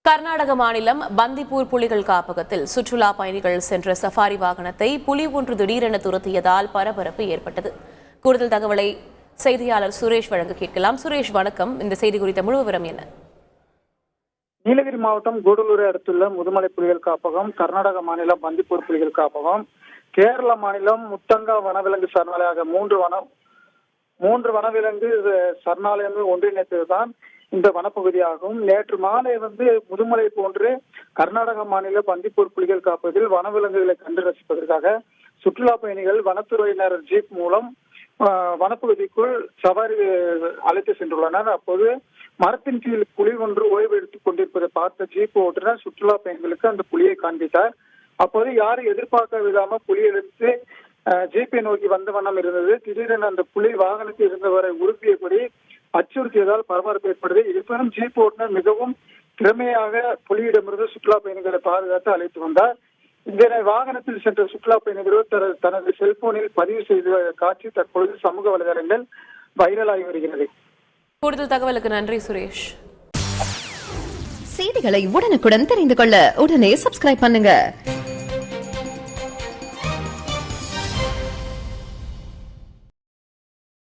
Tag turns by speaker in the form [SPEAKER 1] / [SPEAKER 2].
[SPEAKER 1] கர்நாடக மாநிலம் பந்திப்பூர் புலிகள் காப்பகத்தில் சுற்றுலா பயணிகள் சென்ற சஃபாரி வாகனத்தை புலி ஒன்று திடீரென துரத்தியதால் பரபரப்பு ஏற்பட்டது. கூடுதல் தகவலை செய்தியாளர் சுரேஷ் வழங்க கேட்கலாம். சுரேஷ், வணக்கம். இந்த செய்தி குறித்த முழு விவரம் என்ன?
[SPEAKER 2] நீலகிரி மாவட்டம் கூடலூரை அடுத்துள்ள முதுமலை புலிகள் காப்பகம், கர்நாடக மாநிலம் பந்திப்பூர் புலிகள் காப்பகம், கேரள மாநிலம் முத்தங்கா வனவிலங்கு சரணாலயாக மூன்று வனவிலங்கு சரணாலயங்கள் ஒன்றிணைத்ததுதான் இந்த வனப்பகுதியாகும். நேற்று மாலை முதுமலை போன்று கர்நாடக மாநில பந்திப்பூர் புலிகள் காப்பதில் வனவிலங்குகளை கண்டு ரசிப்பதற்காக சுற்றுலா பயணிகள் வனத்துறையினர் ஜீப் மூலம் வனப்பகுதிக்குள் சவாரி அழைத்து சென்றுள்ளனர். அப்போது மரத்தின் கீழ் புலி ஒன்று ஓய்வு எடுத்துக் கொண்டிருப்பதை பார்த்த ஜீப் ஓட்டுநர் சுற்றுலா பயணிகளுக்கு அந்த புலியை காண்பித்தார். அப்போது யாரும் எதிர்பார்க்க விடாம புலி எடுத்து ஜீப்பை நோக்கி வந்த வண்ணம் இருந்தது. திடீரென அந்த புலி வாகனத்தில் இருந்தவரை உறுப்பியபடி அச்சுறுத்தியதால் பரபரப்பு ஏற்பட்டது. இருப்பினும் ஜீப் ஓட்டுநர் மிகவும் திறமையாக புலியிடமிருந்து சுற்றுலா பயணிகளை பாதுகாத்து அழைத்து வந்தார். இதனை வாகனத்தில் சென்ற சுற்றுலா பயணிகள் தனது செல்போனில் பதிவு செய்த காட்சி தற்பொழுது சமூக வலைதளங்கள் வைரலாகி வருகிறது.
[SPEAKER 1] கூடுதல் தகவலுக்கு நன்றி சுரேஷ்.
[SPEAKER 3] செய்திகளை உடனுக்குடன் தெரிந்து கொள்ள உடனே சப்ஸ்கிரைப் பண்ணுங்க.